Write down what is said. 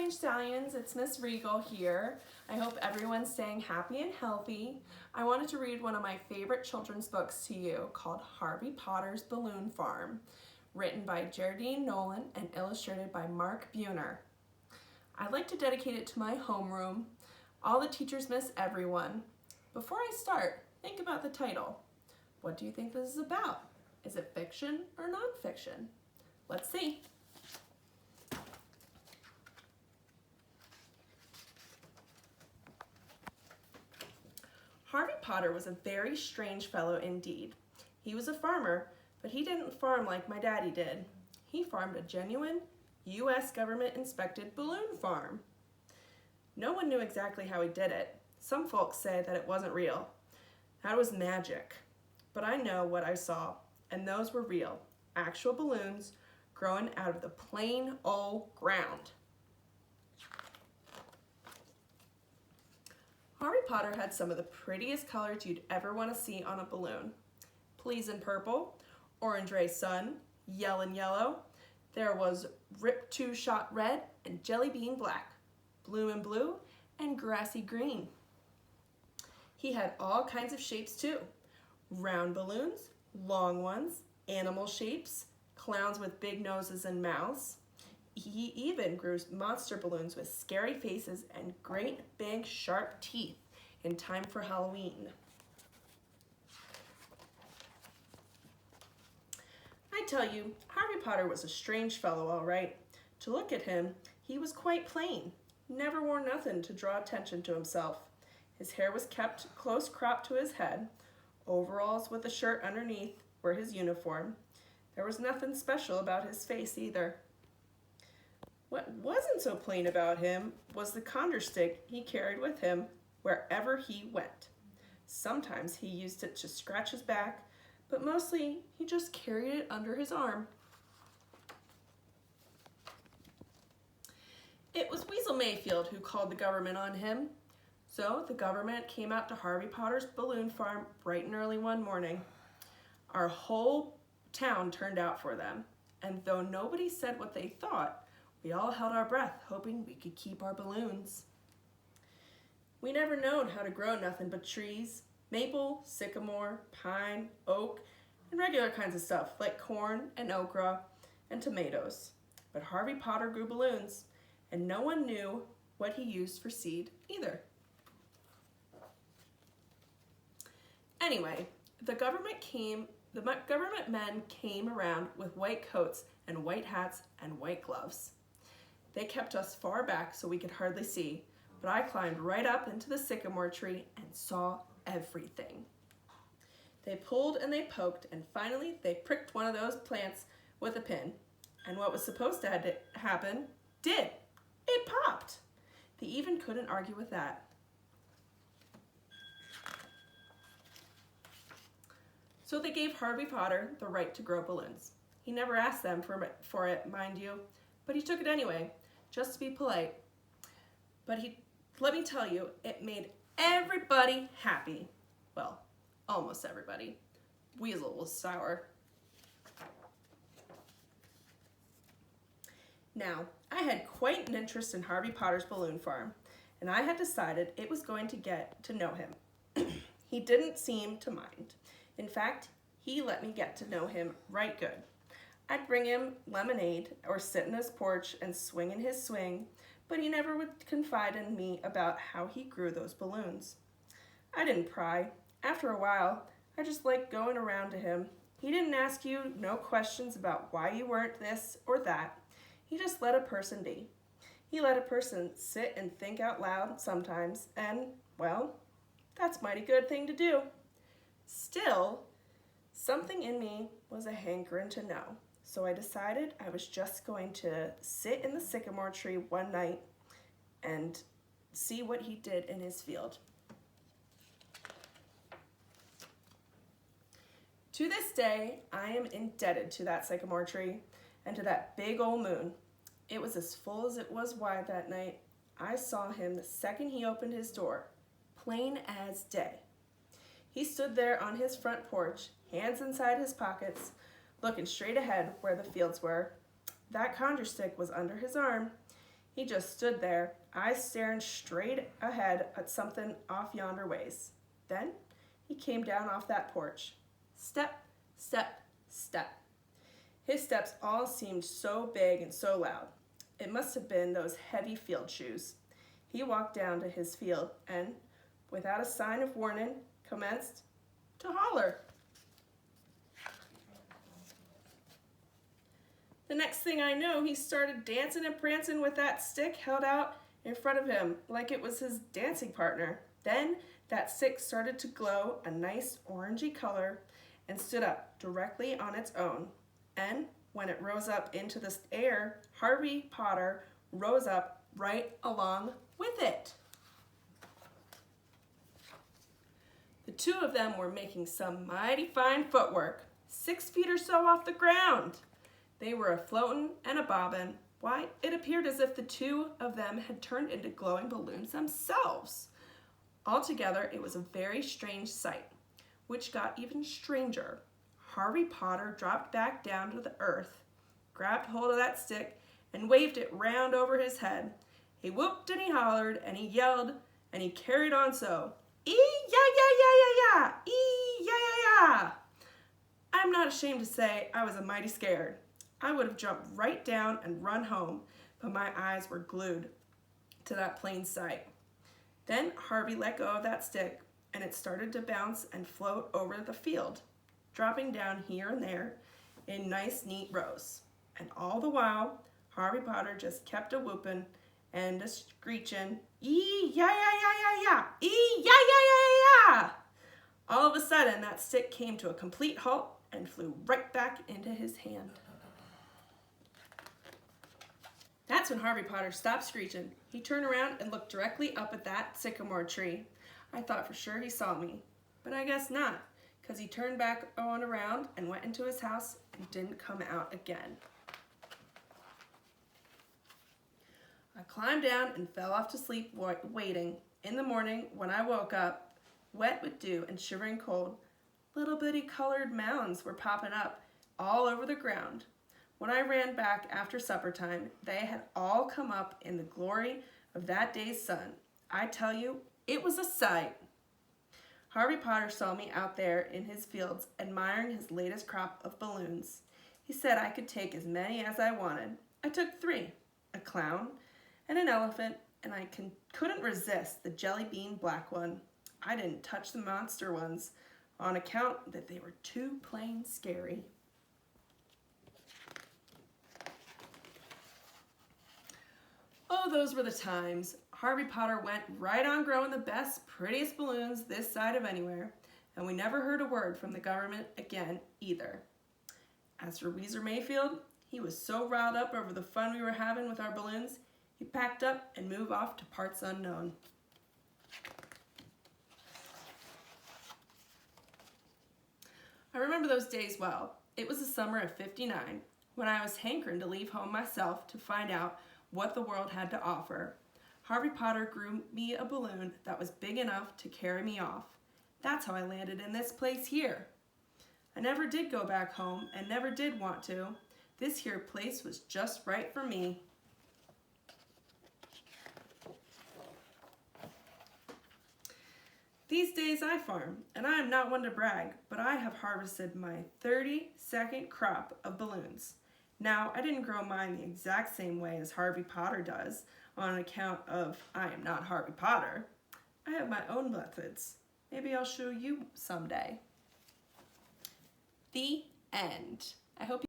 morning, Stallions. It's Miss Riegel here. I hope everyone's staying happy and healthy. I wanted to read one of my favorite children's books to you called Harvey Potter's Balloon Farm, written by Geraldine Nolan and illustrated by Mark Buhner. I'd like to dedicate it to my homeroom. All the teachers miss everyone. Before I start, think about the title. What do you think this is about? Is it fiction or nonfiction? Let's see. Harvey Potter was a very strange fellow indeed. He was a farmer, but he didn't farm like my daddy did. He farmed a genuine U.S. government-inspected balloon farm. No one knew exactly how he did it. Some folks say that it wasn't real. That was magic. But I know what I saw, and those were real, actual balloons growing out of the plain old ground. Harvey Potter had some of the prettiest colors you'd ever want to see on a balloon. Pleasant purple, orange ray sun, yellow. There was Rip Two Shot red and jelly bean black, bloomin' blue, and grassy green. He had all kinds of shapes too. Round balloons, long ones, animal shapes, clowns with big noses and mouths. He even grew monster balloons with scary faces and great big sharp teeth in time for Halloween. I tell you, Harvey Potter was a strange fellow, all right. To look at him, he was quite plain. Never wore nothing to draw attention to himself. His hair was kept close cropped to his head. Overalls with a shirt underneath were his uniform. There was nothing special about his face either. What wasn't so plain about him was the conger stick he carried with him wherever he went. Sometimes he used it to scratch his back, but mostly he just carried it under his arm. It was Weasel Mayfield who called the government on him. So the government came out to Harvey Potter's balloon farm bright and early one morning. Our whole town turned out for them, and though nobody said what they thought, we all held our breath, hoping we could keep our balloons. We never known how to grow nothing but trees, maple, sycamore, pine, oak, and regular kinds of stuff like corn and okra and tomatoes. But Harvey Potter grew balloons, and no one knew what he used for seed either. Anyway, the government men came around with white coats and white hats and white gloves. They kept us far back so we could hardly see, but I climbed right up into the sycamore tree and saw everything. They pulled and they poked, and finally they pricked one of those plants with a pin. And what was supposed to happen did. It popped. They even couldn't argue with that. So they gave Harvey Potter the right to grow balloons. He never asked them for it, mind you, but he took it anyway, just to be polite. But let me tell you, it made everybody happy. Well, almost everybody. Weasel was sour. Now, I had quite an interest in Harvey Potter's balloon farm, and I had decided it was going to get to know him. He didn't seem to mind. In fact, he let me get to know him right good. I'd bring him lemonade or sit in his porch and swing in his swing, but he never would confide in me about how he grew those balloons. I didn't pry. After a while, I just liked going around to him. He didn't ask you no questions about why you weren't this or that. He just let a person be. He let a person sit and think out loud sometimes, and, well, that's a mighty good thing to do. Still, something in me was a hankering to know. So I decided I was just going to sit in the sycamore tree one night and see what he did in his field. To this day, I am indebted to that sycamore tree and to that big old moon. It was as full as it was wide that night. I saw him the second he opened his door, plain as day. He stood there on his front porch, hands inside his pockets, looking straight ahead where the fields were. That conjure stick was under his arm. He just stood there, eyes staring straight ahead at something off yonder ways. Then he came down off that porch. Step, step, step. His steps all seemed so big and so loud. It must have been those heavy field shoes. He walked down to his field and, without a sign of warning, commenced to holler. The next thing I know, he started dancing and prancing with that stick held out in front of him like it was his dancing partner. Then that stick started to glow a nice orangey color and stood up directly on its own. And when it rose up into the air, Harvey Potter rose up right along with it. The two of them were making some mighty fine footwork, 6 feet or so off the ground. They were a-floatin' and a-bobbin'. Why, it appeared as if the two of them had turned into glowing balloons themselves. Altogether, it was a very strange sight, which got even stranger. Harvey Potter dropped back down to the earth, grabbed hold of that stick, and waved it round over his head. He whooped and he hollered and he yelled and he carried on so. Ee-ya-ya-ya-ya-ya! Ee-ya-ya-ya! I'm not ashamed to say I was a mighty scared. I would have jumped right down and run home, but my eyes were glued to that plain sight. Then Harvey let go of that stick, and it started to bounce and float over the field, dropping down here and there in nice, neat rows. And all the while, Harvey Potter just kept a-whooping and a-screeching, ee-ya-ya-ya-ya-ya! Ee-ya-ya-ya-ya-ya! All of a sudden, that stick came to a complete halt and flew right back into his hand. That's when Harvey Potter stopped screeching. He turned around and looked directly up at that sycamore tree. I thought for sure he saw me, but I guess not, because he turned back on around and went into his house and didn't come out again. I climbed down and fell off to sleep waiting. In the morning, when I woke up, wet with dew and shivering cold, little bitty colored mounds were popping up all over the ground. When I ran back after supper time, they had all come up in the glory of that day's sun. I tell you, it was a sight. Harvey Potter saw me out there in his fields admiring his latest crop of balloons. He said I could take as many as I wanted. I took 3, a clown and an elephant, and I couldn't resist the jelly bean black one. I didn't touch the monster ones on account that they were too plain scary. Oh, those were the times. Harvey Potter went right on growing the best, prettiest balloons this side of anywhere, and we never heard a word from the government again either. As for Weezer Mayfield, he was so riled up over the fun we were having with our balloons, he packed up and moved off to parts unknown. I remember those days well. It was the summer of '59, when I was hankering to leave home myself to find out what the world had to offer. Harvey Potter grew me a balloon that was big enough to carry me off. That's how I landed in this place here. I never did go back home and never did want to. This here place was just right for me. These days I farm, and I am not one to brag, but I have harvested my 32nd crop of balloons. Now, I didn't grow mine the exact same way as Harvey Potter does, on account of I am not Harvey Potter. I have my own methods. Maybe I'll show you someday. The end. I hope